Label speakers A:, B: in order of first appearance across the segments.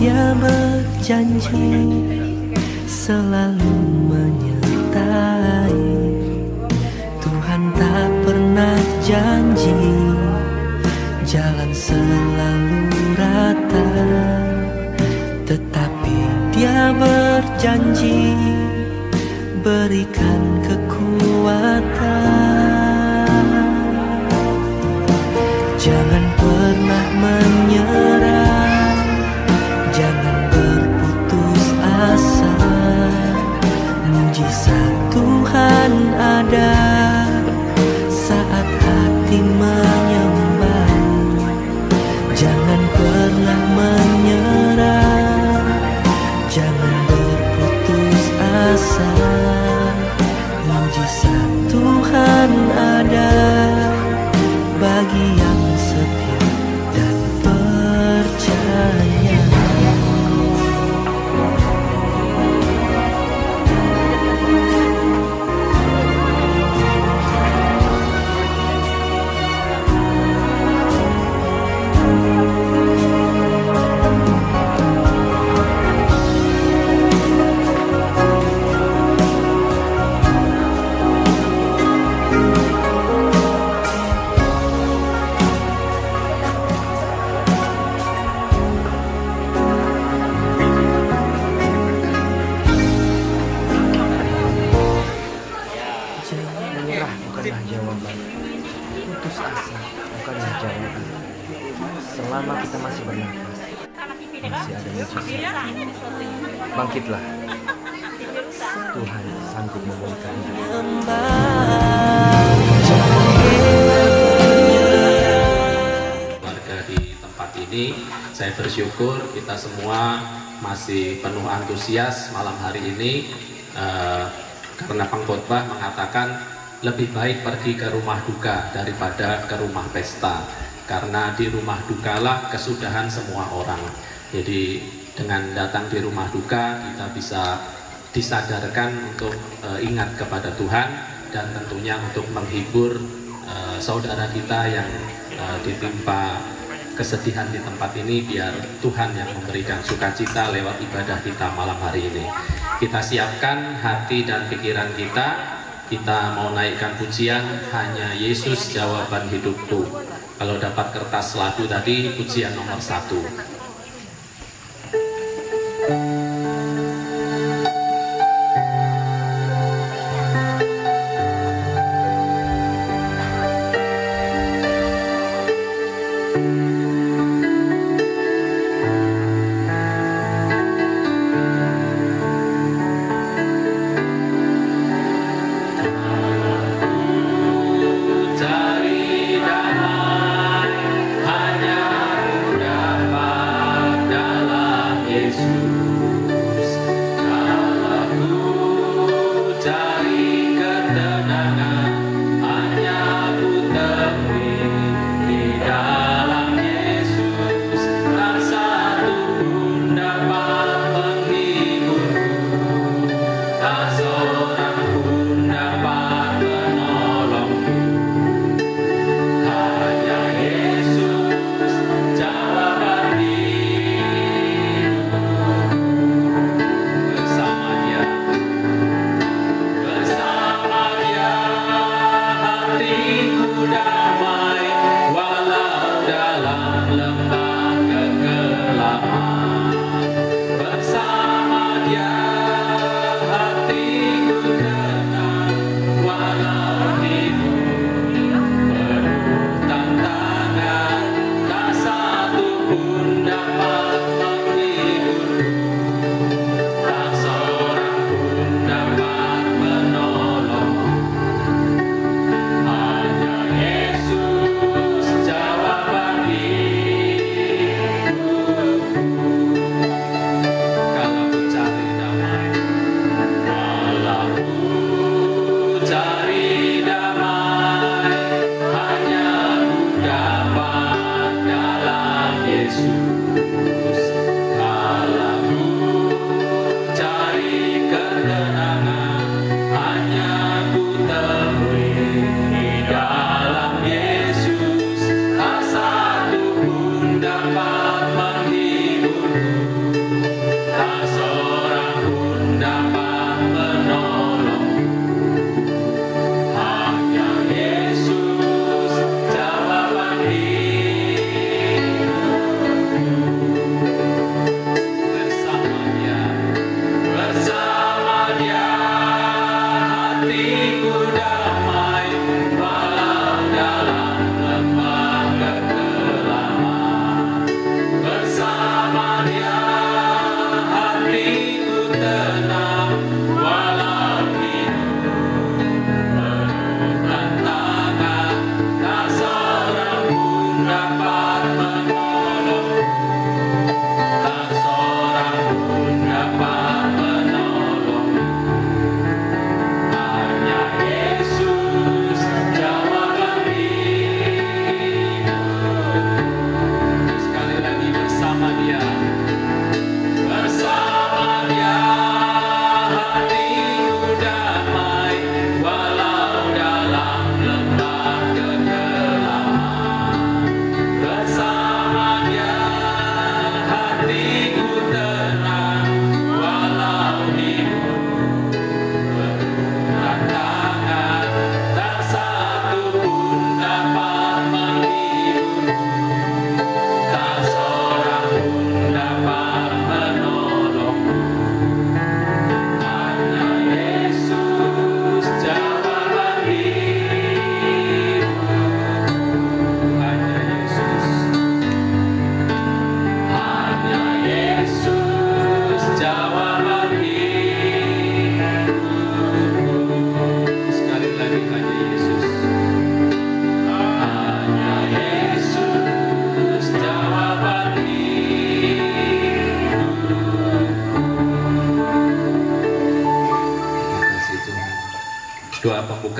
A: Dia berjanji selalu menyertai. Tuhan tak pernah janji jalan selalu rata, tetapi Dia berjanji berikan kekuatan. Jangan pernah menyerah, jangan berputus asa. Mujizat Tuhan ada saat hati menyembah. Jangan pernah menyerah, jangan berputus asa. Mujizat Tuhan ada bagi yang setia dan percaya.
B: Menyerah bukanlah jawaban, putus asa bukanlah jawaban. Selama kita masih bernafas, masih ada mujizat. Bangkitlah, Tuhan sanggup memulihkan hidup.
C: Warga di tempat ini, saya bersyukur kita semua masih penuh antusias malam hari ini, karena pengkhotbah mengatakan lebih baik pergi ke rumah duka daripada ke rumah pesta, karena di rumah dukalah kesudahan semua orang. Jadi dengan datang di rumah duka kita bisa disadarkan untuk ingat kepada Tuhan, dan tentunya untuk menghibur saudara kita yang ditimpa kesedihan di tempat ini, biar Tuhan yang memberikan sukacita lewat ibadah kita malam hari ini. Kita siapkan hati dan pikiran kita mau naikkan pujian Hanya Yesus Jawaban Hidupku. Kalau dapat kertas lagu tadi, pujian nomor 1. Hanya ku dapat dalam Yesus.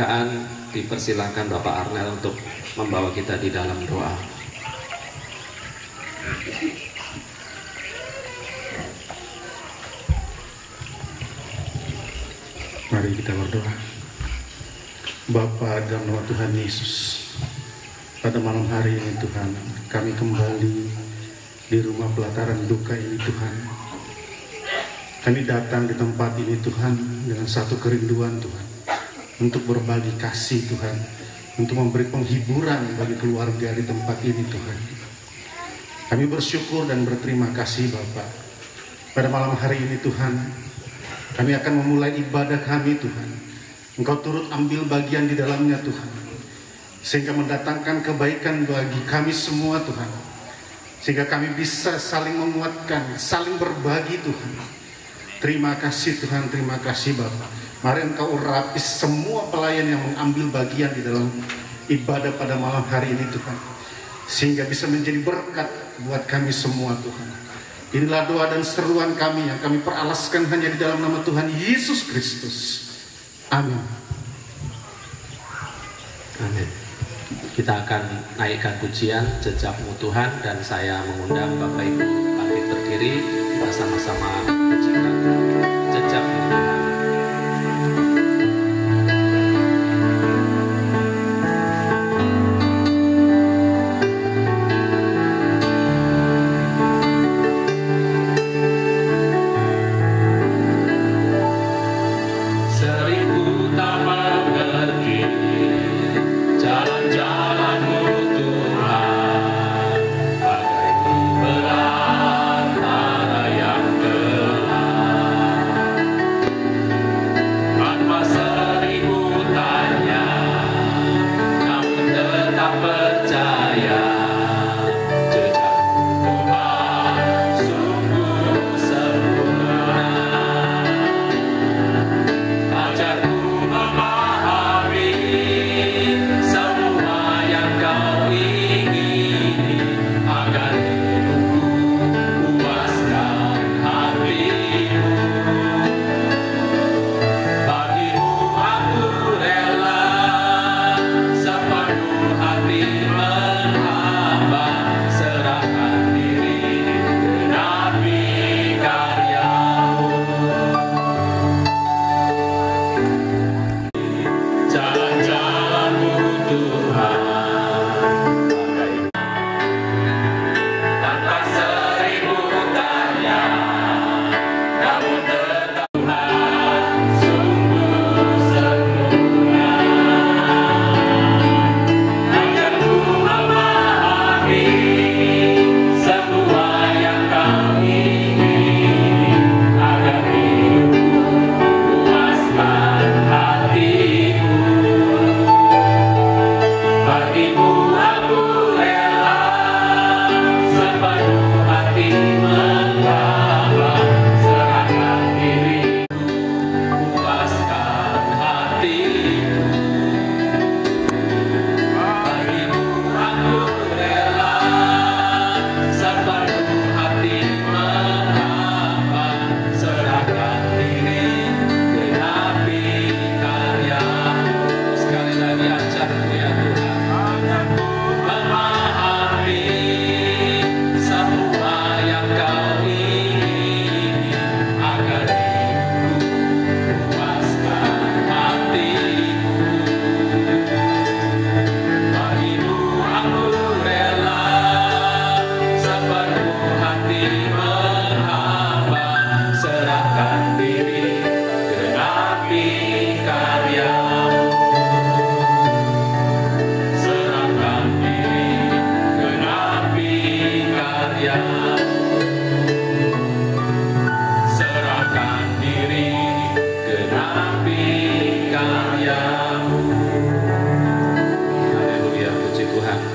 C: pembukaan dipersilakan Bapak Arnel untuk membawa kita di dalam doa.
D: Mari kita berdoa. Bapa, dalam nama Tuhan Yesus, pada malam hari ini Tuhan, kami kembali di rumah pelataran duka ini Tuhan. Kami datang di tempat ini Tuhan dengan satu kerinduan Tuhan, untuk berbagi kasih Tuhan, untuk memberi penghiburan bagi keluarga di tempat ini Tuhan. Kami bersyukur dan berterima kasih Bapa. Pada malam hari ini Tuhan, kami akan memulai ibadah kami Tuhan. Engkau turut ambil bagian di dalamnya Tuhan, sehingga mendatangkan kebaikan bagi kami semua Tuhan, sehingga kami bisa saling menguatkan, saling berbagi Tuhan. Terima kasih Tuhan, terima kasih Bapa. Mari Engkau urapi semua pelayan yang mengambil bagian di dalam ibadah pada malam hari ini Tuhan, sehingga bisa menjadi berkat buat kami semua Tuhan. Inilah doa dan seruan kami yang kami peralaskan hanya di dalam nama Tuhan Yesus Kristus. Amin.
C: Amin. Kita akan naikkan pujian Jejak-Mu Tuhan, dan saya mengundang Bapak Ibu bangkit berdiri, kita sama-sama pujikan Jejak-Mu Tuhan.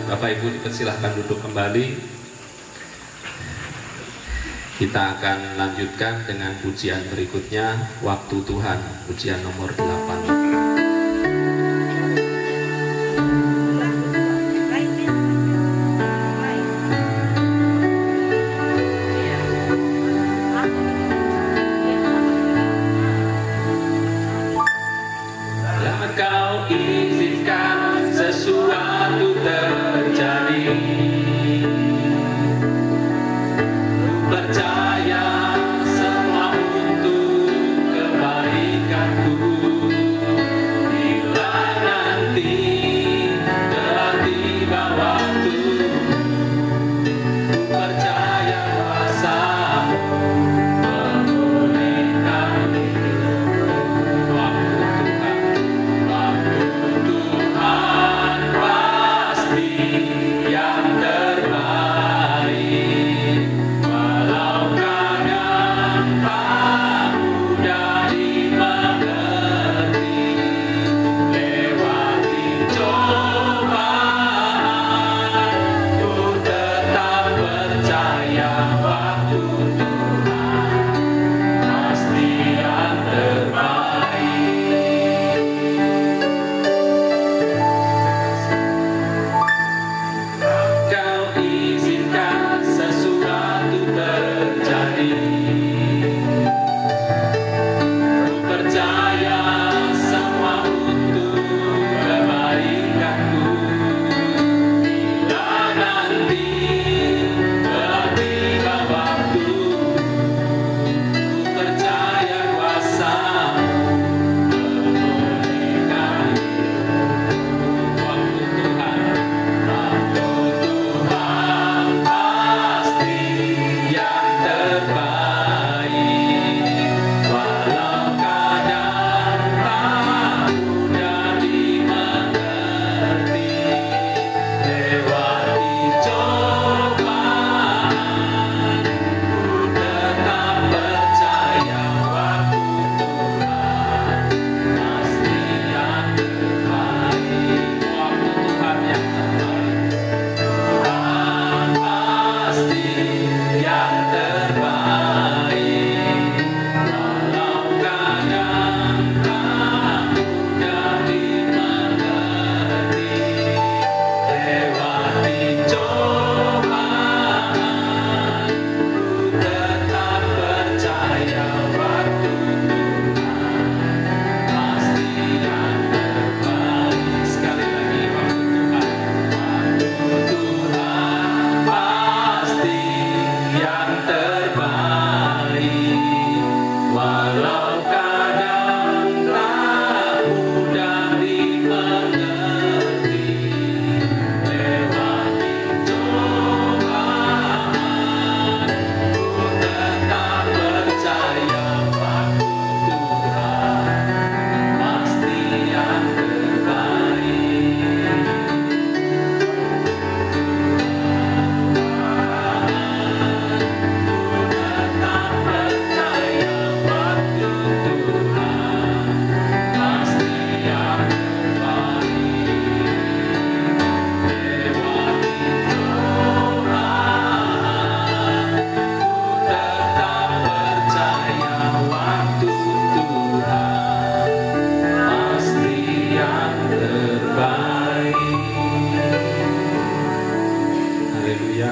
C: Bapak Ibu dipersilahkan duduk kembali. Kita akan lanjutkan dengan pujian berikutnya, Waktu Tuhan, pujian nomor 8. Kau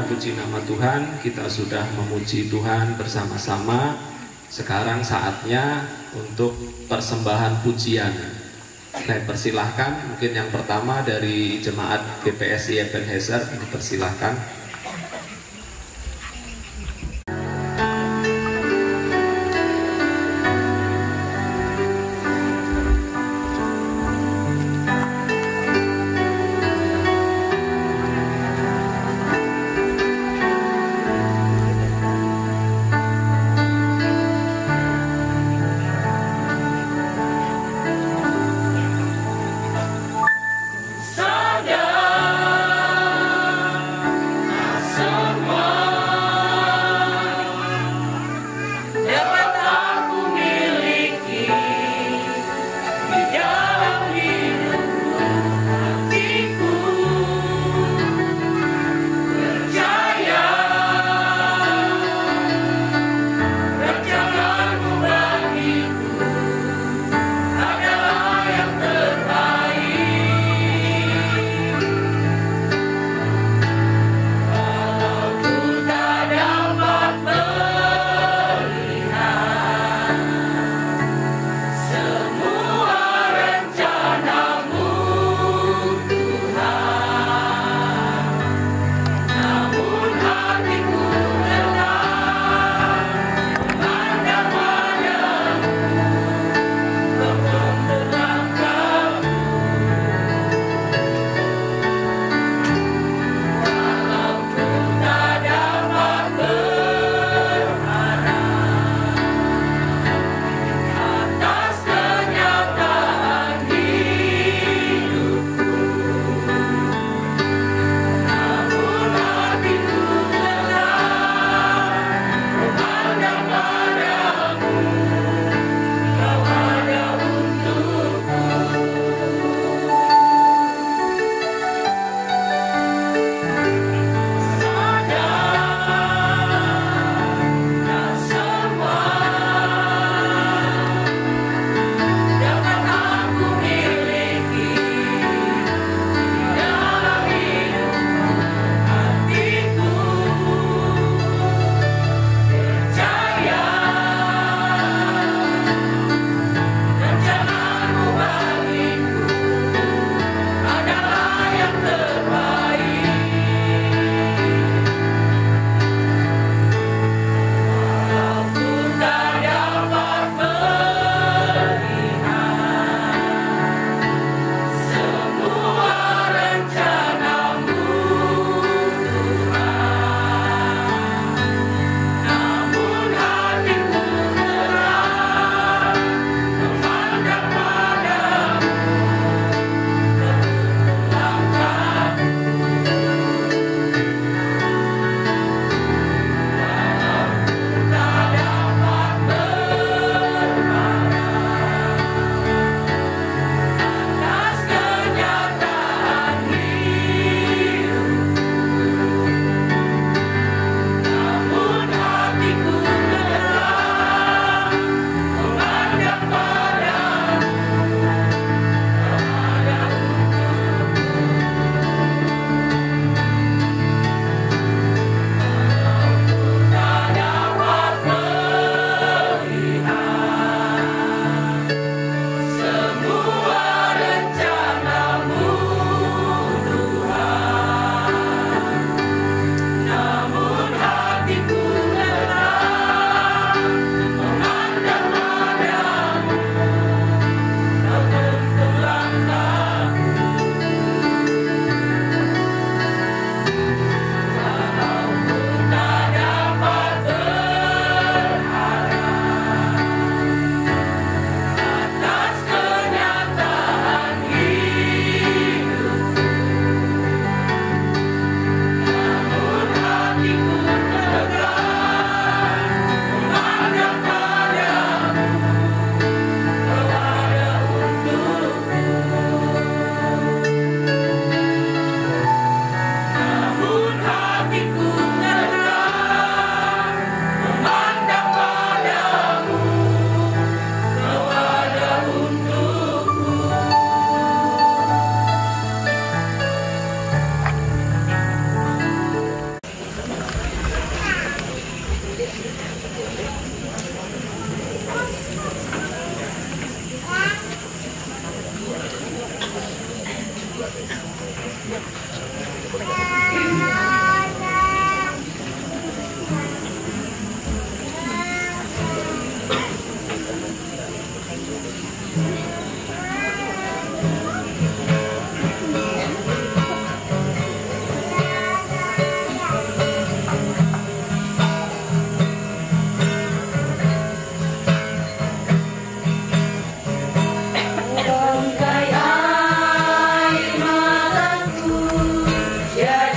C: Puji nama Tuhan, kita sudah memuji Tuhan bersama-sama. Sekarang saatnya untuk persembahan pujian. Saya persilahkan, mungkin yang pertama dari jemaat GPSI Ebenezer, dipersilahkan.
E: Bangkai air mataku jadi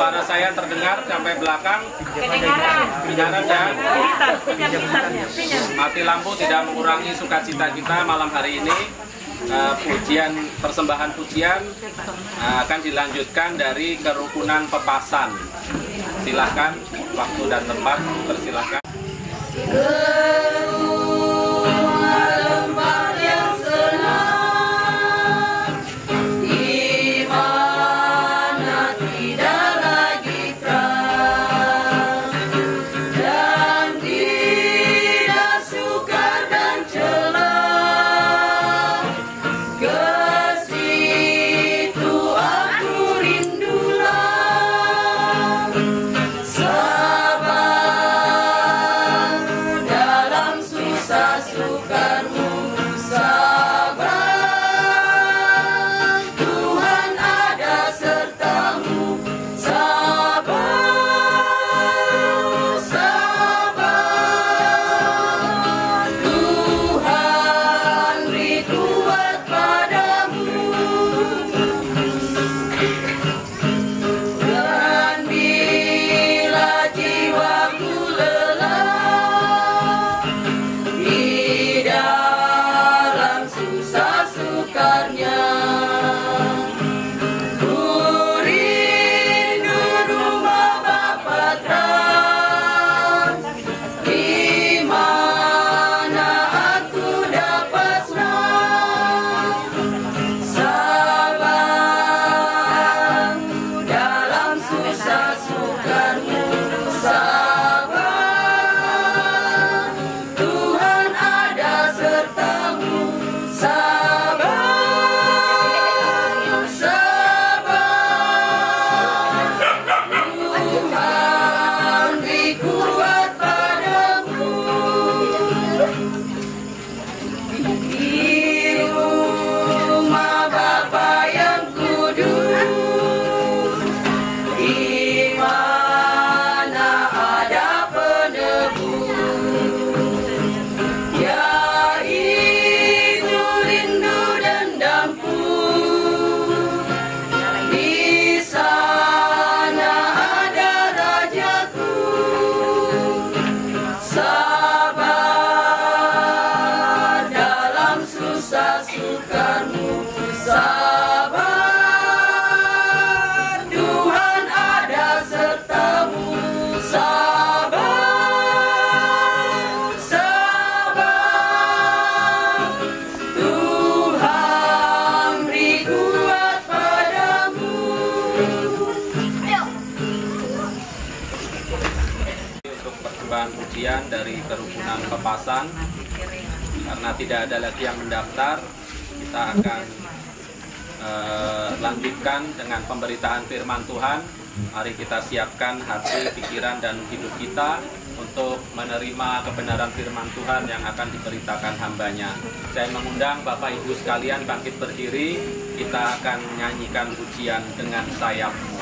C: suara saya terdengar sampai belakang? Kedengaran ya? Mati lampu tidak mengurangi sukacita kita malam hari ini. Persembahan pujian akan dilanjutkan dari kerukunan pepasan. Silahkan, waktu dan tempat, persilahkan. Pujian dari kerukunan pepasan, karena tidak ada lagi yang mendaftar, kita akan lanjutkan dengan pemberitaan firman Tuhan. Mari kita siapkan hati, pikiran, dan hidup kita untuk menerima kebenaran firman Tuhan yang akan diberitakan hambanya. Saya mengundang Bapak Ibu sekalian bangkit berdiri, kita akan menyanyikan pujian dengan sayapmu.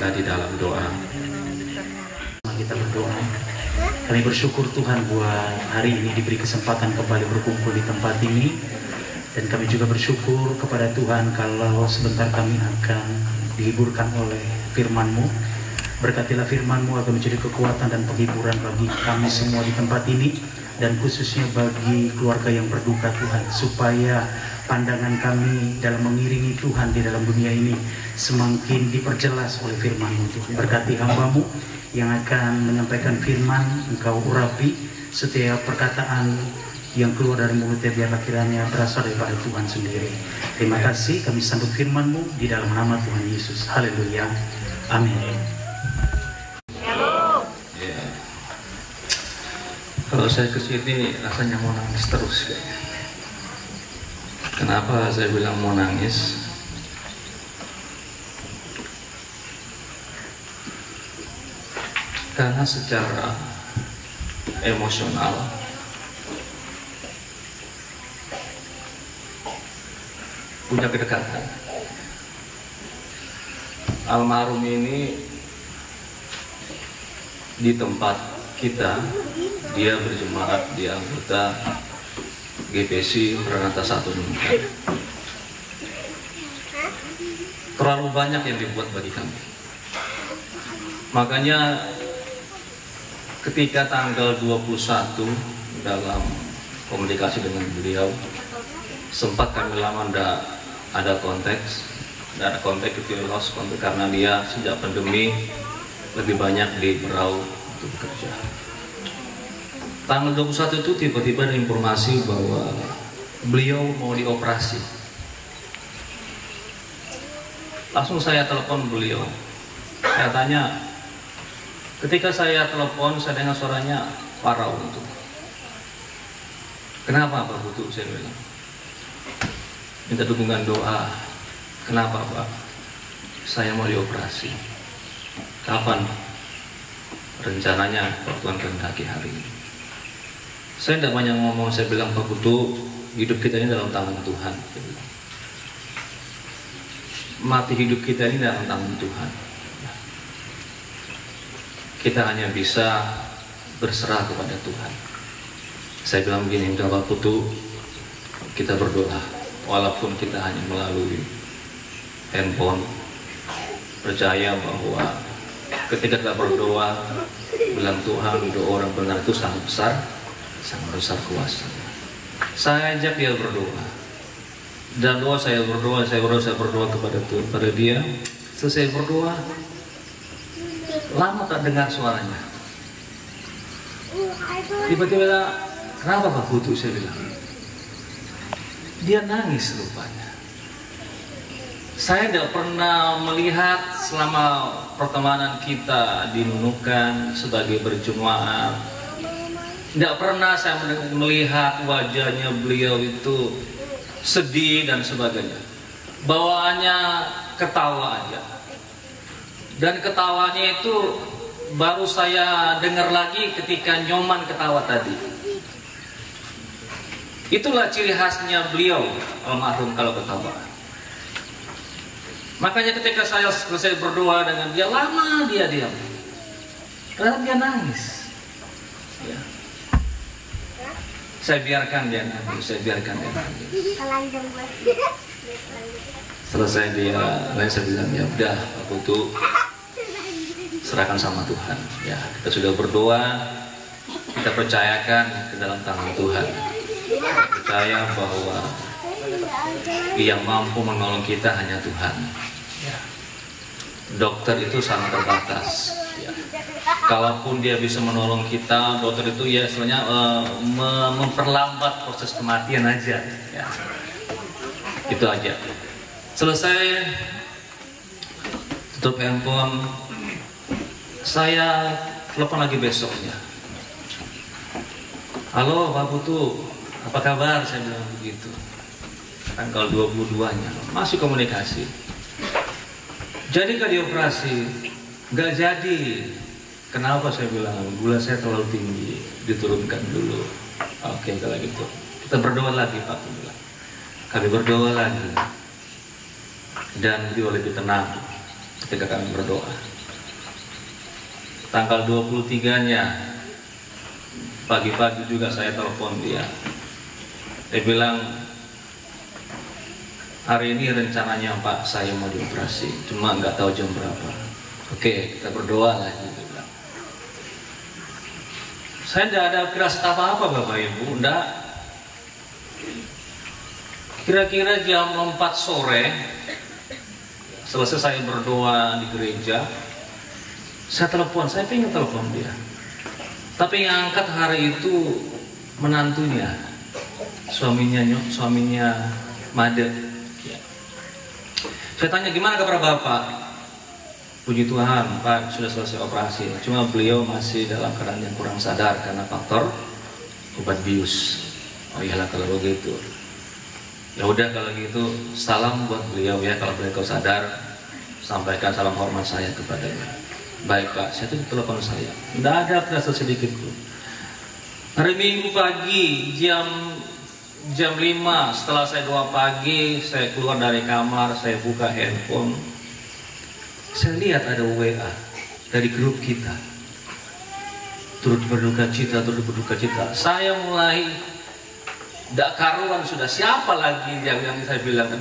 C: kita di dalam doa.
E: Kita berdoa. Kami bersyukur Tuhan buat hari ini diberi kesempatan kembali berkumpul di tempat ini. Dan kami juga bersyukur kepada Tuhan kalau sebentar kami akan dihiburkan oleh firman-Mu. Berkatilah firman-Mu agar menjadi kekuatan dan penghiburan bagi kami semua di tempat ini. Dan khususnya bagi keluarga yang berduka Tuhan. Supaya pandangan kami dalam mengiringi Tuhan di dalam dunia ini semakin diperjelas oleh firman-Mu Tuhan. Berkati hamba-Mu yang akan menyampaikan firman, Engkau urapi setiap perkataan yang keluar dari mulutnya, biarlah kiranya berasal daripada Tuhan sendiri. Terima kasih, kami sambut firman-Mu di dalam nama Tuhan Yesus. Haleluya. Amin.
F: Ya. Kalau saya kesini rasanya mau nangis terus kayaknya. Kenapa saya bilang mau nangis? Karena secara emosional punya kedekatan. Almarhum ini di tempat kita, dia berjemaat di anggota GPC Maranatha 1 Nunukkan. Terlalu banyak yang dibuat bagi kami. Makanya ketika tanggal 21 dalam komunikasi dengan beliau, sempat kami lama tidak ada konteks itu lost kontak karena dia sejak pandemi lebih banyak di Berau untuk bekerja. Tanggal 21 itu tiba-tiba ada informasi bahwa beliau mau dioperasi. Langsung saya telepon beliau, saya tanya. Ketika saya telepon, saya dengar suaranya parau itu. Kenapa Pak Putu? Saya bilang. Minta dukungan doa. Kenapa Pak? Saya mau dioperasi. Kapan? Rencananya Pak Tuhan kehendaki hari ini. Saya tidak banyak ngomong, saya bilang Pak Putu, hidup kita ini dalam tangan Tuhan. Mati hidup kita ini dalam tangan Tuhan. Kita hanya bisa berserah kepada Tuhan. Saya bilang begini, udah Pak Putu, kita berdoa. Walaupun kita hanya melalui handphone, percaya bahwa ketika kita berdoa, bilang Tuhan, doa orang benar itu sangat besar kuasa. Saya ajak dia berdoa. Dan doa saya berdoa kepada Tuhan, pada dia. Selesai berdoa, lama tak dengar suaranya. Tiba-tiba, kenapa Pak Putu? Saya bilang. Dia nangis rupanya. Saya tidak pernah melihat selama pertemanan kita di Nunukan sebagai berjemaat. Tidak pernah saya melihat wajahnya beliau itu sedih dan sebagainya. Bawaannya ketawa aja. Dan ketawanya itu baru saya dengar lagi ketika Nyoman ketawa tadi. Itulah ciri khasnya beliau, almarhum kalau ketawa. Makanya ketika saya selesai berdoa dengan dia, lama dia diam. Karena dia nangis. Ya. Saya biarkan dia nangis. Selesai dia, saya bilang, ya udah, Pak Putu, serahkan sama Tuhan. Ya, kita sudah berdoa, kita percayakan ke dalam tangan Tuhan. Percaya bahwa yang mampu menolong kita hanya Tuhan. Dokter itu sangat terbatas. Kalaupun dia bisa menolong kita, dokter itu ya sebenarnya memperlambat proses kematian aja. Ya. Itu aja. Selesai tutup handphone, saya telepon lagi besoknya. Halo Pak Putu, apa kabar? Saya bilang begitu. Tanggal 22-nya masih komunikasi. Jadi kalau dioperasi nggak jadi. Kenapa? Saya bilang gula saya terlalu tinggi, diturunkan dulu. Oke, kalau gitu kita berdoa lagi Pak. Kami berdoa lagi dan beliau lebih tenang ketika kami berdoa. Tanggal 23-nya pagi-pagi juga saya telepon dia. Dia bilang, hari ini rencananya Pak saya mau dioperasi, cuma nggak tahu jam berapa. Oke, kita berdoa lah. Dia bilang. Saya tidak ada firasat apa-apa Bapak Ibu, enggak. Kira-kira jam 4 sore, selesai saya berdoa di gereja, saya telepon, saya pengen telepon dia. Tapi yang angkat hari itu menantunya, suaminya Made. Ya. Saya tanya, gimana kabar Bapak? Puji Tuhan, Pak sudah selesai operasi. Cuma beliau masih dalam keadaan yang kurang sadar karena faktor obat bius. Oh iyalah kalau begitu. Ya udah kalau gitu, salam buat beliau ya, kalau beliau sadar, sampaikan salam hormat saya kepadanya. Baik Pak, saya tutup telepon saya. Tidak ada terasa sedikit pun. Hari Minggu pagi jam 5 setelah saya doa pagi, saya keluar dari kamar, saya buka handphone. Saya lihat ada WA dari grup kita. Turut berduka cita, turut berduka cita. Saya mulai tidak karuan sudah, siapa lagi yang saya bilang,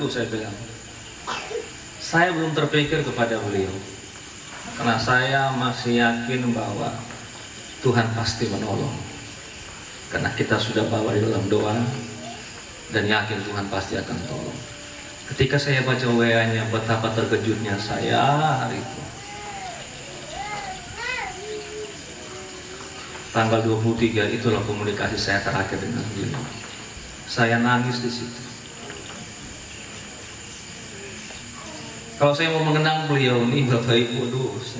F: saya belum terpikir kepada beliau. Karena saya masih yakin bahwa Tuhan pasti menolong. Karena kita sudah bawa di dalam doa dan yakin Tuhan pasti akan tolong. Ketika saya baca WA-nya, betapa terkejutnya saya hari itu. Tanggal 23 itulah komunikasi saya terakhir dengan beliau. Saya nangis di situ. Kalau saya mau mengenang beliau nih Bapak Ibu,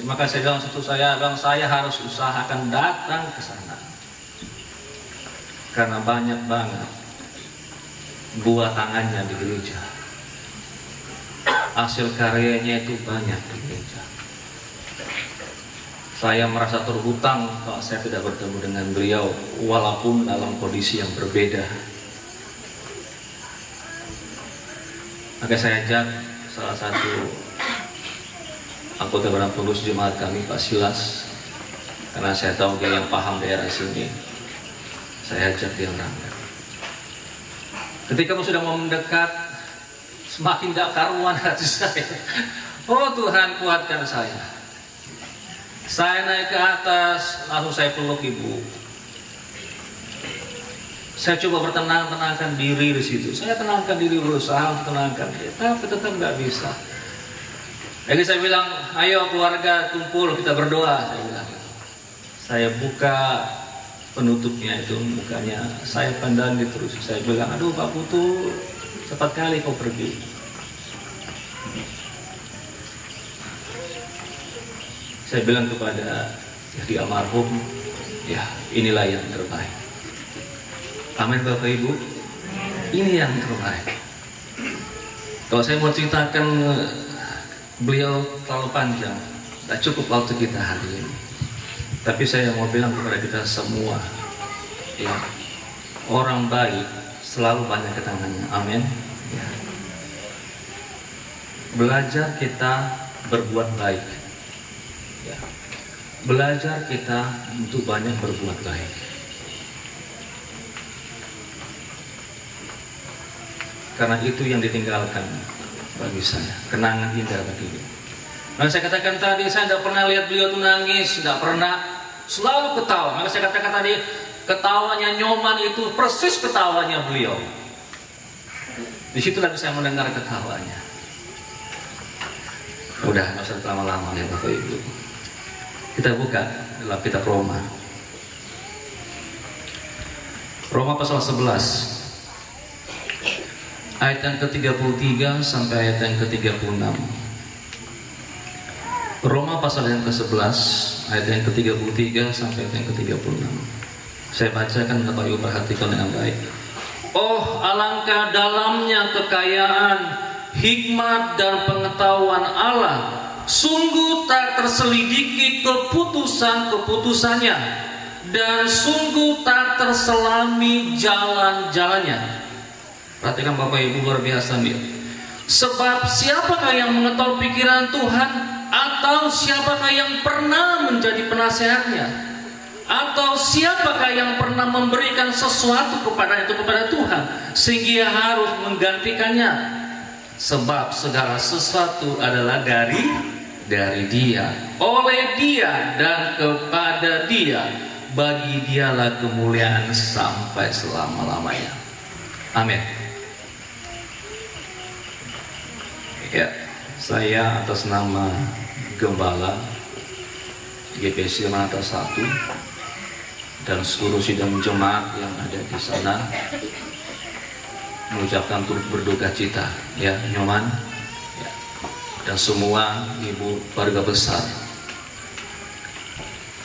F: maka saya bilang saya harus usahakan datang ke sana. Karena banyak banget buah tangannya di gereja. Hasil karyanya itu banyak di gereja. Saya merasa terhutang kalau saya tidak bertemu dengan beliau, walaupun dalam kondisi yang berbeda. Maka saya ajak salah satu anggota Badan Pengurus Jemaat kami, Pak Silas, karena saya tahu dia yang paham daerah sini. Saya ajak dia berangkat. Ketika sudah mau mendekat, semakin tidak karuan hati saya. Oh Tuhan, kuatkan saya. Saya naik ke atas, langsung saya peluk ibu. Saya coba bertenangkan diri di situ. Saya tenangkan diri, berusaha untuk tenangkan dia, tapi tetap nggak bisa. Jadi saya bilang, ayo keluarga kumpul, kita berdoa. Saya bilang, saya buka penutupnya itu, mukanya saya pandangi terus. Saya bilang, aduh Pak Putu, cepat kali kau pergi. Saya bilang kepada jadi almarhum, ya inilah yang terbaik. Amin Bapak Ibu, ini yang terbaik. Kalau saya mau ceritakan beliau terlalu panjang, tidak cukup waktu kita hari ini. Tapi saya mau bilang kepada kita semua, ya, orang baik selalu banyak ketangannya. Amin. Ya. Belajar kita berbuat baik. Ya. Belajar kita untuk banyak berbuat baik. Karena itu yang ditinggalkan bagi saya, kenangan indah bagi dia. Nah, saya katakan tadi, saya tidak pernah lihat beliau tuh nangis, tidak pernah, selalu ketawa. Maka saya katakan tadi, ketawanya Nyoman itu persis ketawanya beliau. Di situ lagi saya mendengar ketawanya. Udah, nggak usah lama-lama ya Bapak Ibu. Kita buka dalam kitab Roma. Roma pasal 11. Ayat yang ke-33 sampai ayat yang ke-36. Roma pasal yang ke-11 ayat yang ke-33 sampai ayat yang ke-36. Saya bacakan, Bapak Ibu perhatikan dengan baik. Oh, alangkah dalamnya kekayaan, hikmat dan pengetahuan Allah. Sungguh tak terselidiki keputusan-keputusannya, dan sungguh tak terselami jalan-jalannya. Perhatikan Bapak Ibu, luar biasa nih. Sebab siapakah yang mengetahui pikiran Tuhan? Atau siapakah yang pernah menjadi penasehatnya? Atau siapakah yang pernah memberikan sesuatu kepada Tuhan sehingga ia harus menggantikannya? Sebab segala sesuatu adalah dari Dia, oleh Dia, dan kepada Dia. Bagi Dialah kemuliaan sampai selama-lamanya. Amin. Ya, saya atas nama Gembala GPC Mata 1 dan seluruh sidang jemaat yang ada di sana mengucapkan turut berduka cita, ya Nyoman, ya, dan semua ibu keluarga besar.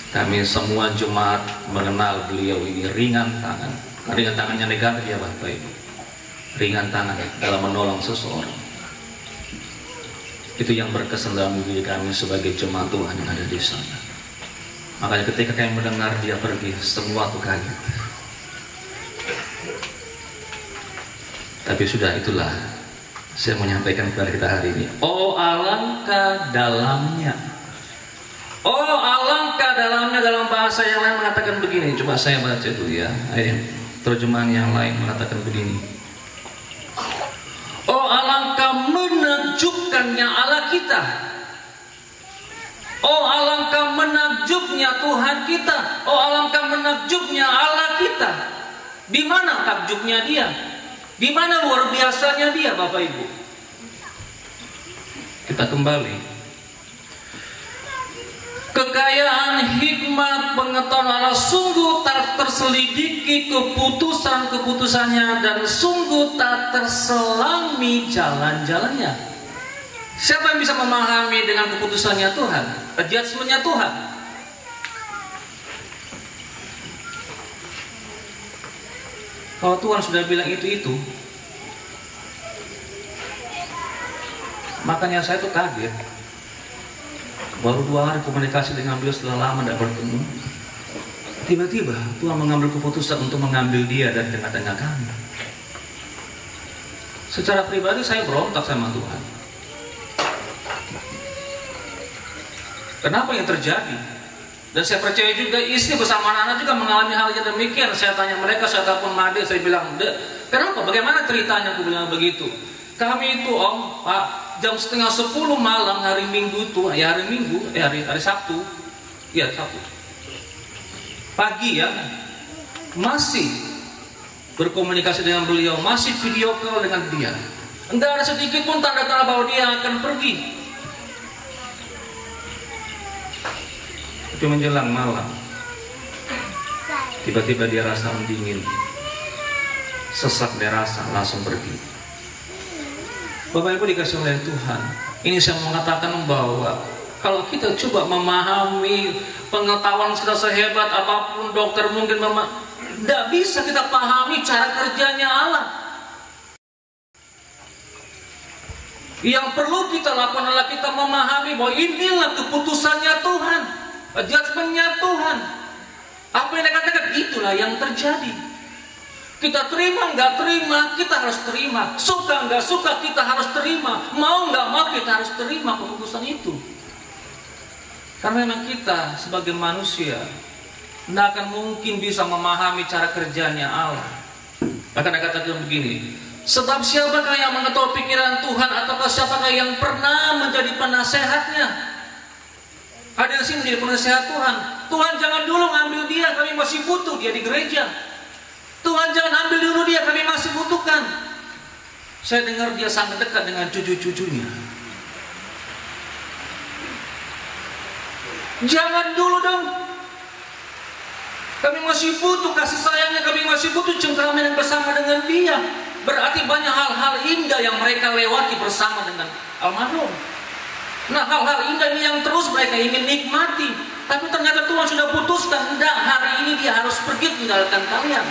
F: Kami semua jemaat mengenal beliau ini ringan tangan. Ringan tangannya negatif ya Bapak Ibu. Ringan tangan dalam menolong seseorang. Itu yang berkesan dalam diri kami sebagai jemaat Tuhan yang ada di sana. Makanya ketika kami mendengar dia pergi, semua tuh kaget. Tapi sudah, itulah saya menyampaikan kepada kita hari ini. Oh alangkah dalamnya. Oh alangkah dalamnya, dalam bahasa yang lain mengatakan begini. Coba saya baca dulu ya. Terjemahan yang lain mengatakan begini. Oh alangkah menakjubkannya Allah kita. Oh alangkah menakjubnya Tuhan kita. Oh alangkah menakjubnya Allah kita. Di mana takjubnya Dia? Di mana luar biasanya Dia, Bapak Ibu? Kita kembali. Kekayaan hikmat pengetahuan Allah sungguh tak terselidiki keputusan-keputusannya, dan sungguh tak terselami jalan-jalannya. Siapa yang bisa memahami dengan keputusannya Tuhan, judgment-nya Tuhan? Kalau Tuhan sudah bilang itu, makanya saya tuh kaget. Baru 2 hari komunikasi dengan beliau setelah lama tidak bertemu. Tiba-tiba Tuhan mengambil keputusan untuk mengambil dia dari tengah-tengah kami. Secara pribadi saya berontak sama Tuhan. Kenapa yang terjadi? Dan saya percaya juga istri bersama anak-anak juga mengalami hal yang demikian. Saya tanya mereka, saya telepon Made, saya bilang, kenapa? Bagaimana ceritanya? Aku bilang begitu. Kami itu Om, Pak, jam 9:30 malam hari Minggu itu, ya hari Minggu, hari Sabtu, ya Sabtu. Pagi ya, masih berkomunikasi dengan beliau, masih video call dengan dia. Enggak ada sedikit pun tanda-tanda bahwa dia akan pergi. Tapi menjelang malam, tiba-tiba dia rasa mendingin, sesak dia rasa, langsung pergi. Bapak Ibu dikasih oleh Tuhan, ini saya mengatakan bahwa kalau kita coba memahami pengetahuan kita sehebat apapun dokter mungkin tidak bisa kita pahami cara kerjanya Allah. Yang perlu kita lakukan adalah kita memahami bahwa inilah keputusannya Tuhan, judgment-nya Tuhan. Apa yang dikatakan itulah yang terjadi. Kita terima nggak terima, kita harus terima. Suka nggak suka, kita harus terima. Mau nggak mau, kita harus terima keputusan itu. Karena memang kita sebagai manusia tidak akan mungkin bisa memahami cara kerjanya Allah. Bahkan ada katakan begini, sebab siapakah yang mengetahui pikiran Tuhan, ataukah siapakah yang pernah menjadi penasehatnya? Ada yang sih menjadi penasehat Tuhan. Tuhan jangan dulu ngambil dia, kami masih butuh dia di gereja. Tuhan jangan ambil dulu dia, kami masih butuhkan. Saya dengar dia sangat dekat dengan cucu-cucunya. Jangan dulu dong. Kami masih butuh kasih sayangnya, kami masih butuh cengkraman yang bersama dengan dia. Berarti banyak hal-hal indah yang mereka lewati bersama dengan almarhum. Nah, hal-hal indah ini yang terus mereka ingin nikmati. Tapi ternyata Tuhan sudah putuskan, enggak, hari ini dia harus pergi tinggalkan kalian.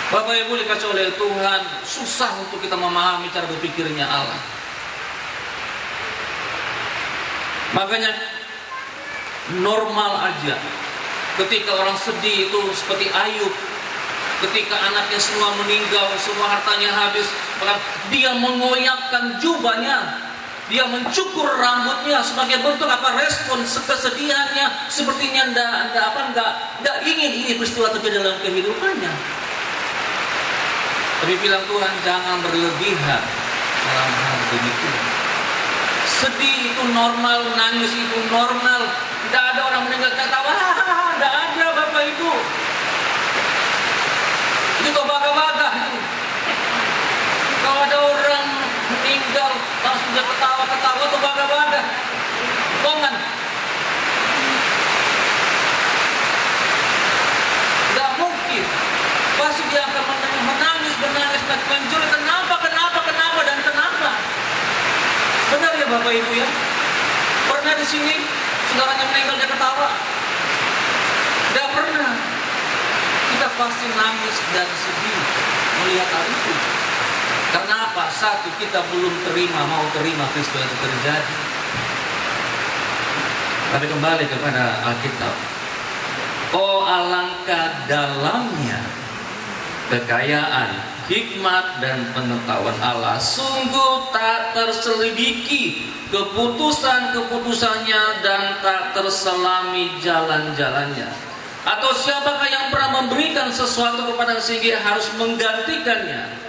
F: Bapak Ibu dikasih oleh Tuhan, susah untuk kita memahami cara berpikirnya Allah. Makanya normal aja ketika orang sedih itu seperti Ayub, ketika anaknya semua meninggal, semua hartanya habis, bahkan dia mengoyakkan jubahnya Dia mencukur rambutnya sebagai bentuk apa, respon kesedihannya, sepertinya enggak ingin ini peristiwa terjadi dalam kehidupannya. Tapi bilang Tuhan, jangan berlebihan dalam hal demikian. Sedih itu normal, nangis itu normal. Tidak ada orang meninggal ketawa, tidak ada Bapak Ibu. Itu kebangga-bangga itu. Kalau ada orang meninggal langsung dia ketawa-ketawa atau bangga-bangga. Bohongan. Tidak mungkin. Pasti dia akan menangis, menjerit, kenapa, dan kenapa. Benar ya Bapak Ibu ya? Pernah di sini saudaranya meninggal dia ketawa? Tidak pernah. Kita pasti nangis dan sedih melihat hal itu. Karena apa? Satu, kita belum mau terima peristiwa itu terjadi. Tapi kembali kepada Alkitab. Oh, alangkah dalamnya kekayaan, hikmat dan pengetahuan Allah. Sungguh tak terselidiki keputusan-keputusannya dan tak terselami jalan-jalannya. Atau siapakah yang pernah memberikan sesuatu kepada sehingga harus menggantikannya?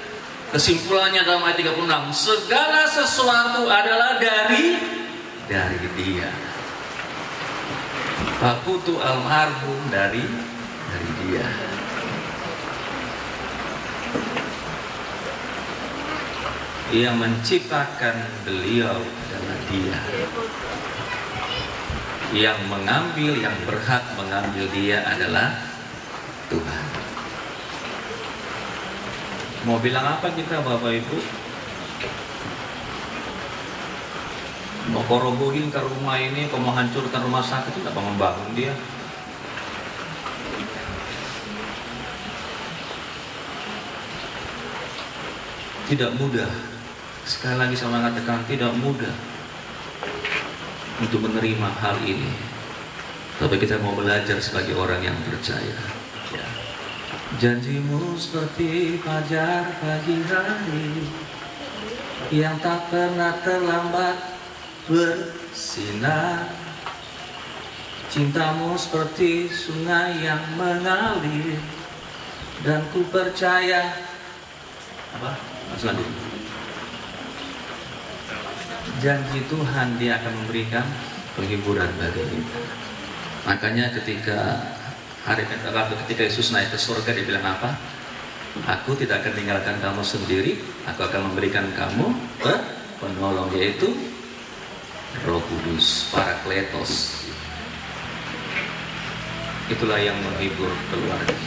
F: Kesimpulannya dalam ayat 36, segala sesuatu adalah dari Dia. Pakutu almarhum dari Dia. Yang menciptakan beliau adalah Dia. Yang mengambil, yang berhak mengambil Dia adalah Tuhan. Mau bilang apa kita Bapak Ibu? Mau korobohin ke rumah ini, mau menghancurkan rumah sakit, itu apa membangun dia? Tidak mudah. Sekali lagi saya mengatakan tidak mudah untuk menerima hal ini. Tapi kita mau belajar sebagai orang yang percaya. Janjimu seperti fajar pagi hari yang tak pernah terlambat bersinar. Cintamu seperti sungai yang mengalir dan ku percaya janji Tuhan Dia akan memberikan penghiburan bagi kita. Makanya ketika Yesus naik ke surga, Dia bilang apa? Aku tidak akan tinggalkan kamu sendiri, aku akan memberikan kamu penolong, yaitu Roh Kudus, Parakletos. Itulah yang menghibur keluarga.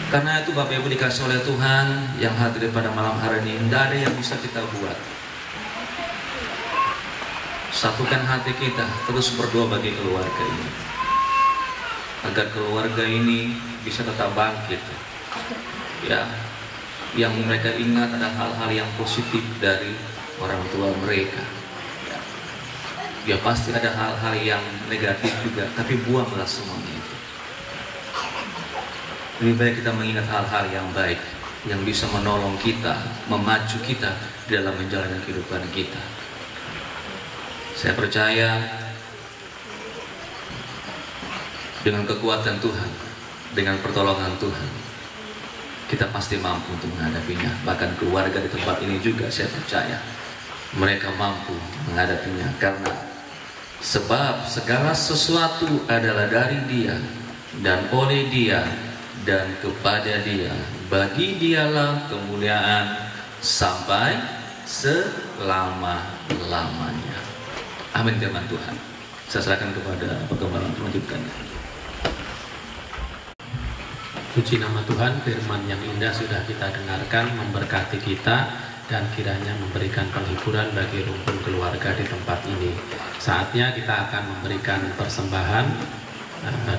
F: Karena itu Bapak Ibu dikasih oleh Tuhan yang hadir pada malam hari ini, tidak ada yang bisa kita buat. Satukan hati kita, terus berdoa bagi keluarga ini, agar keluarga ini bisa tetap bangkit. Ya, yang mereka ingat ada hal-hal yang positif dari orang tua mereka. Ya pasti ada hal-hal yang negatif juga, tapi buanglah semuanya itu. Lebih baik kita mengingat hal-hal yang baik, yang bisa menolong kita, memacu kita dalam menjalani kehidupan kita. Saya percaya dengan kekuatan Tuhan, dengan pertolongan Tuhan, kita pasti mampu untuk menghadapinya. Bahkan keluarga di tempat ini juga saya percaya mereka mampu menghadapinya, karena sebab segala sesuatu adalah dari Dia dan oleh Dia dan kepada Dia. Bagi Dialah kemuliaan sampai selama-lamanya. Amin firman Tuhan. Saya serahkan kepada Pegembala untuk melanjutkannya.
C: Puji nama Tuhan, firman yang indah sudah kita dengarkan, memberkati kita dan kiranya memberikan penghiburan bagi rumpun keluarga di tempat ini. Saatnya kita akan memberikan persembahan.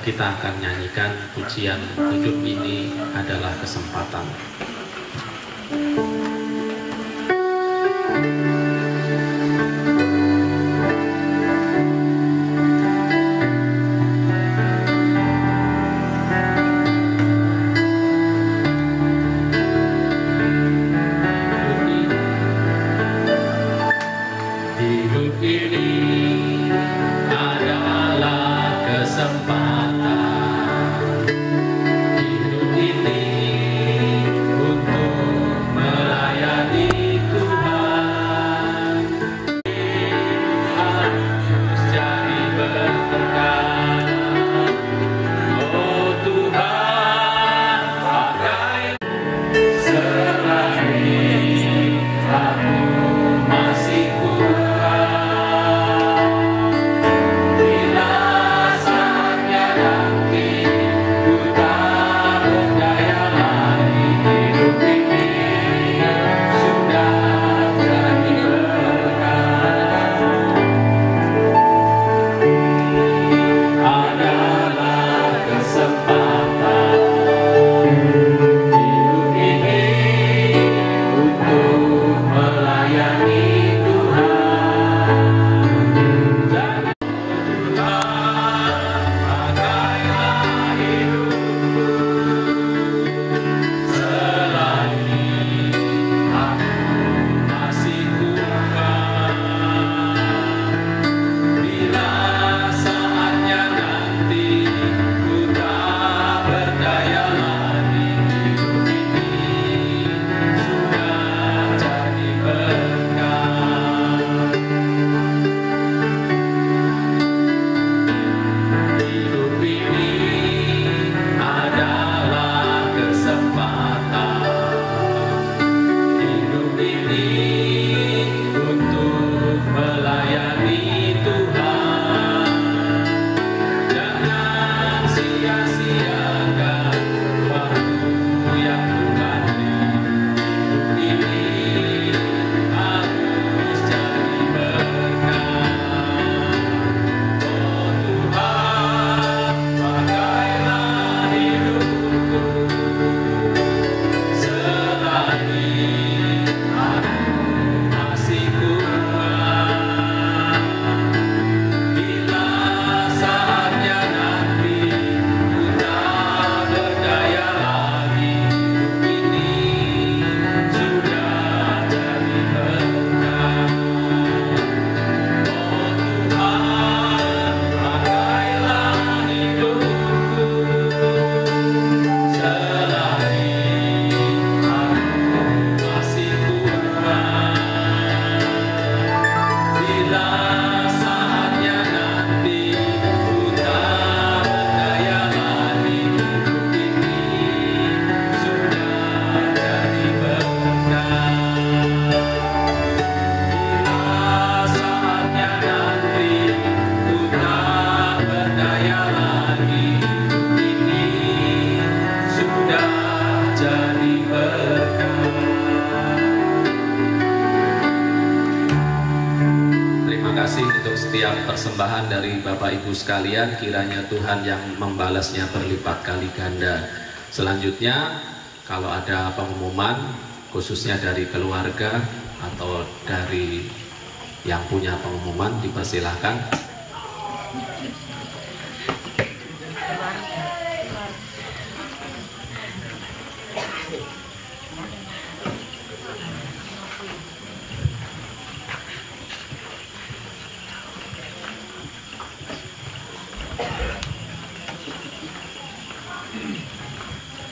C: Kita akan nyanyikan pujian hidup ini adalah kesempatan. kesempatan hidup ini untuk melayani Tuhan. Harus jadi berkat. Oh Tuhan, pakai selagi aku masih kurang. Bila saatnya nanti ku tak berdaya lagi, hidup ini sudah jadi berkat. Adalah kesempatan hidup ini untuk melayani Tuhan. Dan Tuhan, pakailah hidupku selagi aku masih kurang. Bila saatnya nanti ku tak berdaya lagi, hidup ini sudah jadi berkat. Hidup ini adalah kesempatan. Hidup ini untuk melayani Tuhan. Jangan sia-siakan waktu yang Tuhan beri. Hidup ini harus jadi berkat. Oh Tuhan, pakailah hidupku selagi aku masih kurang. Bila saatnya nanti ku tak berdaya lagi, hidup ini sudah jadi berkat. Oh Tuhan, pakailah hidupku selagi aku masih kurang. Bila saatnya nanti ku tak berdaya lagi, hidup ini sudah jadi berkat. Bila saatnya nanti ku tak berdaya lagi, hidup ini sudah jadi berkat. Terima kasih untuk setiap persembahan dari Bapak Ibu sekalian. Kiranya Tuhan yang membalasnya berlipat kali ganda. Selanjutnya, kalau ada pengumuman khususnya dari keluarga atau dari yang punya pengumuman, dipersilahkan.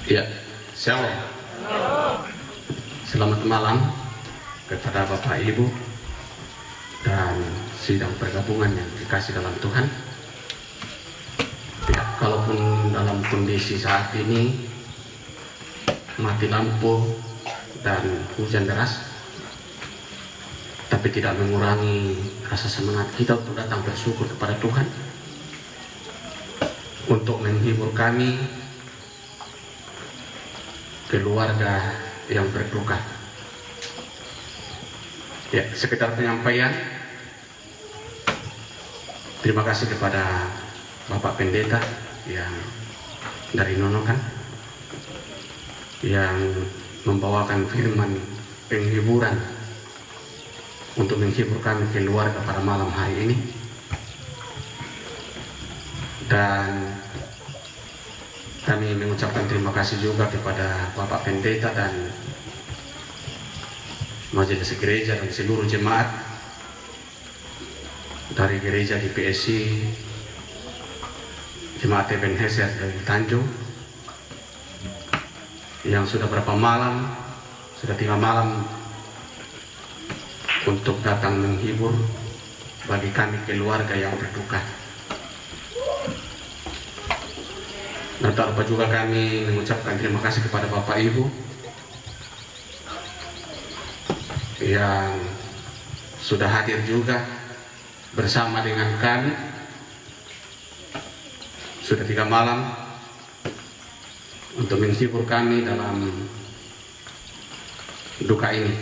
D: Ya, Shalom. Selamat malam kepada Bapak Ibu dan sidang pergabungan yang dikasih dalam Tuhan. Ya, kalaupun dalam kondisi saat ini mati lampu dan hujan deras, tapi tidak mengurangi rasa semangat kita untuk datang bersyukur kepada Tuhan untuk menghibur kami, keluarga yang berduka. Ya, sekitar penyampaian, terima kasih kepada Bapak Pendeta yang dari Nunukan yang membawakan firman penghiburan untuk menghibur kami keluarga pada malam hari ini. Dan kami mengucapkan terima kasih juga kepada Bapak Pendeta dan Majelis Gereja dan seluruh jemaat dari gereja di PSI Jemaat Ebenezer dari Tanjung yang sudah berapa malam, sudah 3 malam untuk datang menghibur bagi kami keluarga yang berduka. Dan tak lupa juga kami mengucapkan terima kasih kepada Bapak Ibu yang sudah hadir juga bersama dengan kami. Sudah 3 malam untuk menghibur kami dalam duka ini.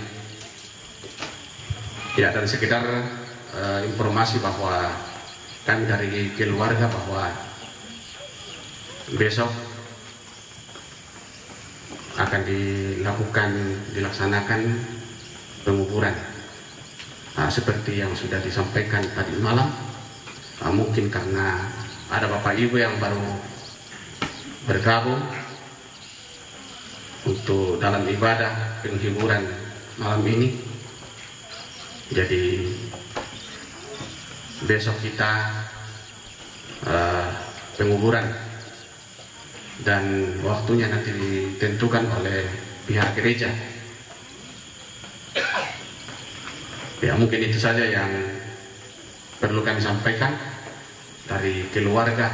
D: Ya, dan sekedar informasi bahwa kami dari keluarga bahwa besok akan dilaksanakan penguburan. Seperti yang sudah disampaikan tadi malam, mungkin karena ada Bapak Ibu yang baru bergabung untuk dalam ibadah penghiburan malam ini, jadi besok kita penguburan dan waktunya nanti ditentukan oleh pihak gereja. Ya, mungkin itu saja yang perlu kami sampaikan dari keluarga.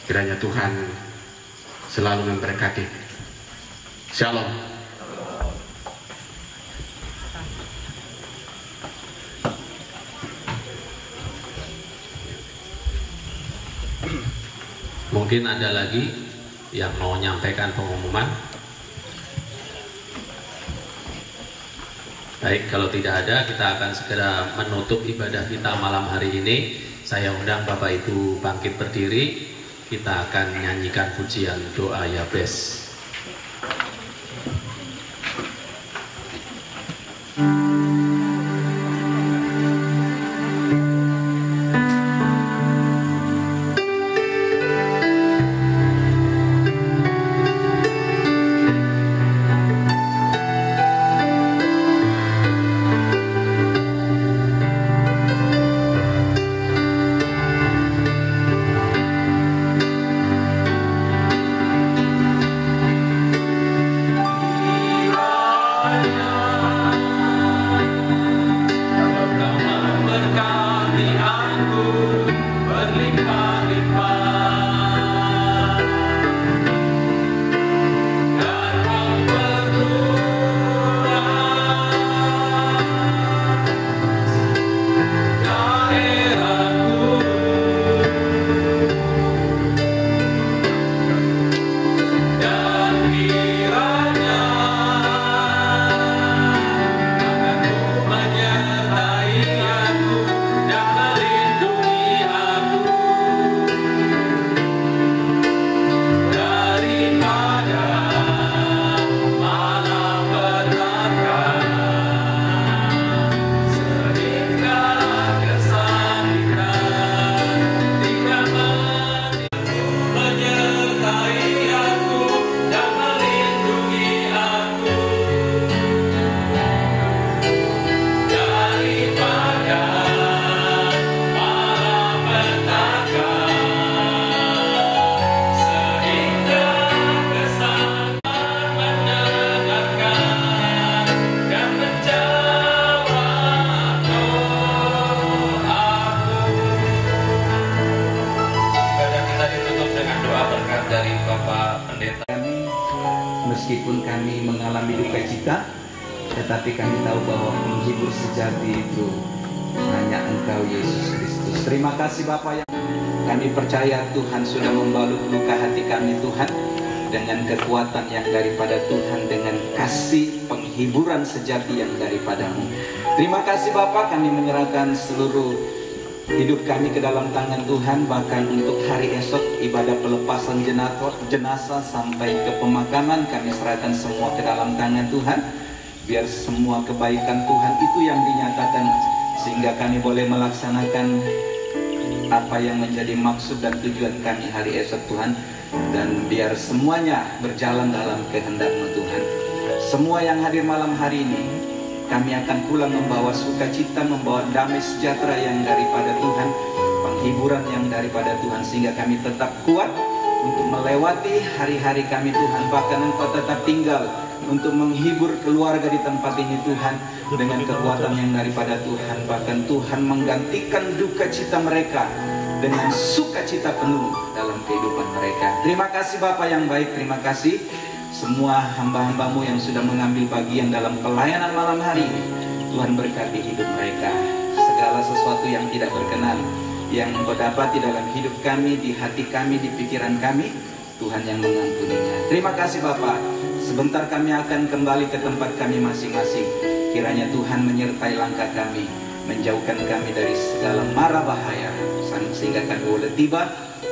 D: Kiranya Tuhan selalu memberkati. Shalom.
C: Mungkin ada lagi yang mau menyampaikan pengumuman? Baik, kalau tidak ada, kita akan segera menutup ibadah kita malam hari ini. Saya undang Bapak Ibu bangkit berdiri. Kita akan nyanyikan pujian doa Yabes.
G: Meskipun kami mengalami duka cita, tetapi kami tahu bahwa penghibur sejati itu hanya Engkau, Yesus Kristus. Terima kasih Bapa, yang kami percaya Tuhan sudah membalut luka hati kami, Tuhan, dengan kekuatan yang daripada Tuhan, dengan kasih penghiburan sejati yang daripada-Mu. Terima kasih Bapa, kami menyerahkan seluruh hidup kami ke dalam tangan Tuhan. Bahkan untuk hari esok ibadah pelepasan jenazah sampai ke pemakaman, kami serahkan semua ke dalam tangan Tuhan. Biar semua kebaikan Tuhan itu yang dinyatakan, sehingga kami boleh melaksanakan apa yang menjadi maksud dan tujuan kami hari esok Tuhan. Dan biar semuanya berjalan dalam kehendak-Mu Tuhan. Semua yang hadir malam hari ini, kami akan pulang membawa sukacita, membawa damai sejahtera yang daripada Tuhan. penghiburan yang daripada Tuhan, sehingga kami tetap kuat untuk melewati hari-hari kami Tuhan. Bahkan Engkau tetap tinggal untuk menghibur keluarga di tempat ini Tuhan, dengan kekuatan yang daripada Tuhan. Bahkan Tuhan menggantikan duka cita mereka dengan sukacita penuh dalam kehidupan mereka. Terima kasih Bapa yang baik, terima kasih semua hamba-hambamu yang sudah mengambil bagian dalam pelayanan malam hari ini. Tuhan berkati hidup mereka. Segala sesuatu yang tidak berkenan yang Engkau dapati dalam hidup kami, di hati kami, di pikiran kami, Tuhan yang mengampuninya. Terima kasih Bapa. Sebentar kami akan kembali ke tempat kami masing-masing. Kiranya Tuhan menyertai langkah kami, menjauhkan kami dari segala mara bahaya, sehingga kami boleh tiba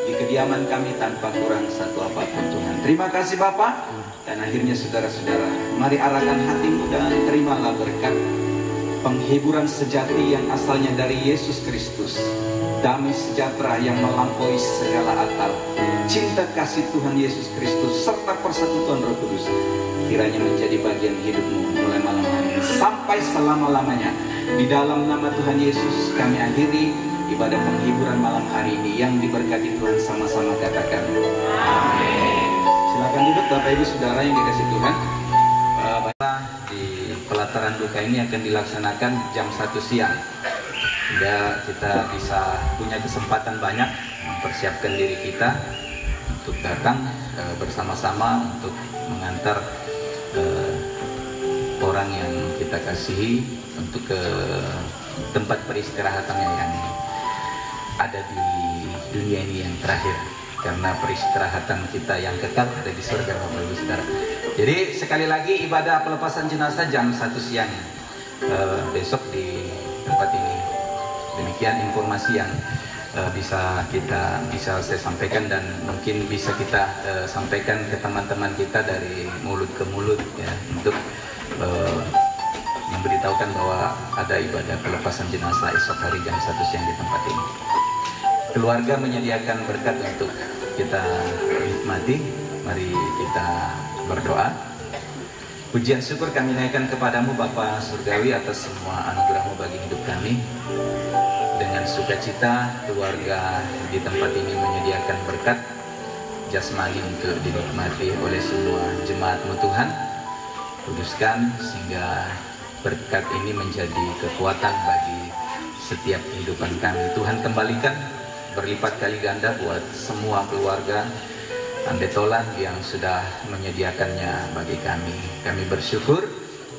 G: di kediaman kami tanpa kurang satu apapun Tuhan. Terima kasih Bapa. Dan akhirnya saudara-saudara, mari arahkan hatimu dan terimalah berkat penghiburan sejati yang asalnya dari Yesus Kristus. Damai sejahtera yang melampaui segala akal, cinta kasih Tuhan Yesus Kristus serta persekutuan Roh Kudus kiranya menjadi bagian hidupmu mulai malam hari ini sampai selama-lamanya. Di dalam nama Tuhan Yesus kami akhiri ibadah penghiburan malam hari ini. Yang diberkati Tuhan sama-sama katakan amin. Silakan duduk Bapak Ibu Saudara yang dikasih Tuhan. Di pelataran duka ini akan dilaksanakan jam 1 siang. Sehingga kita bisa punya kesempatan banyak mempersiapkan diri kita untuk datang bersama-sama untuk mengantar orang yang kita kasihi untuk ke tempat peristirahatannya yang ada di dunia ini yang terakhir. Karena peristirahatan kita yang kekal ada di surga Bapak Ibu Saudara. Jadi sekali lagi ibadah pelepasan jenazah jam 1 siang besok di tempat ini. Demikian informasi yang bisa saya sampaikan dan mungkin bisa kita sampaikan ke teman-teman kita dari mulut ke mulut ya, untuk memberitahukan bahwa ada ibadah pelepasan jenazah esok hari jam 1 siang di tempat ini. Keluarga menyediakan berkat untuk kita nikmati. Mari kita berdoa. Pujian syukur kami naikkan kepadamu Bapa Surgawi atas semua anugerah-Mu bagi hidup kami. Dengan sukacita keluarga di tempat ini menyediakan berkat jasmani untuk dinikmati oleh semua jemaat-Mu Tuhan. Kuduskan sehingga berkat ini menjadi kekuatan bagi setiap kehidupan kami. Tuhan kembalikan berlipat kali ganda buat semua keluarga Andetolan yang sudah menyediakannya bagi kami. Kami bersyukur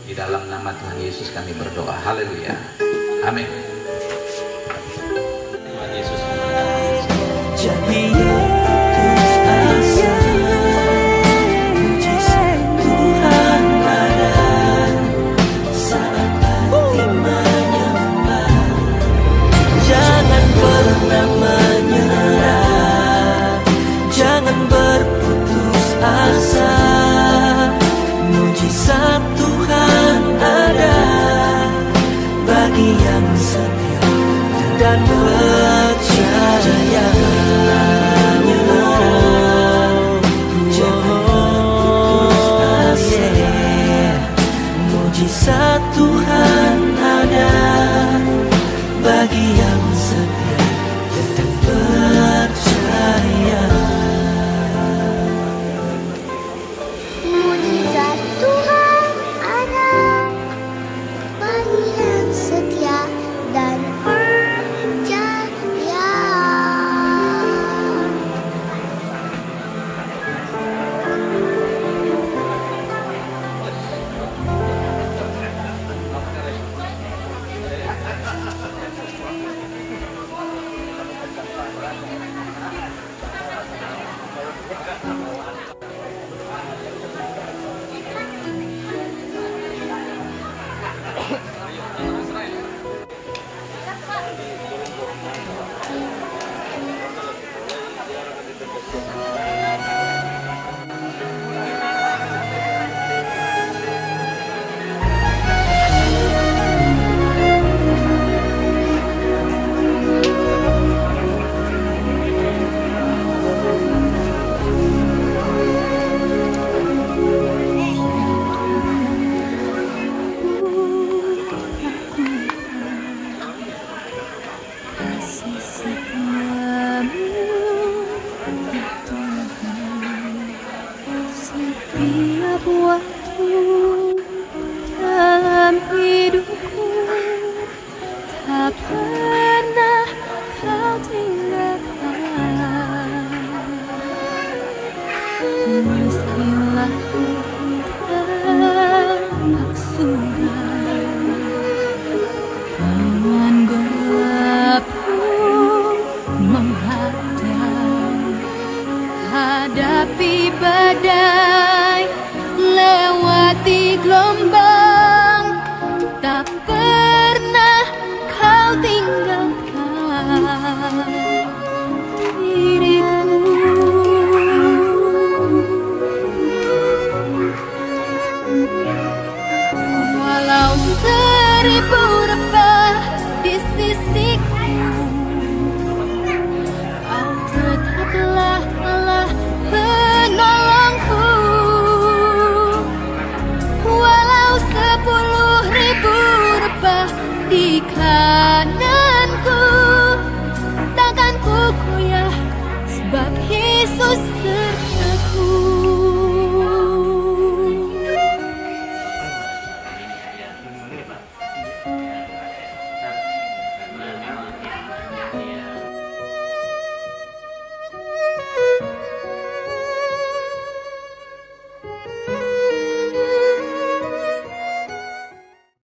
G: di dalam nama Tuhan Yesus kami berdoa. Haleluya. Amin. Tuhan Yesus
A: Jadi putus asa, mujizat Tuhan ada saat hati menyembah. Jangan pernah menyerah, jangan berputus asa. Mujizat Tuhan ada bagi yang setia dan percaya. Mujizat Tuhan ada bagi yang setia dan percaya.
H: Mujizat Tuhan ada bagi yang setia dan percaya.
I: hadapi badai, lewati gelombang, tak pernah kau tinggalkan diriku. Walau seribu rebah di sisiku, kau tetaplah Allah penolongku. Walau 10.000 rebah di kananku, takkan ku goyah sebab Yesus sertaku.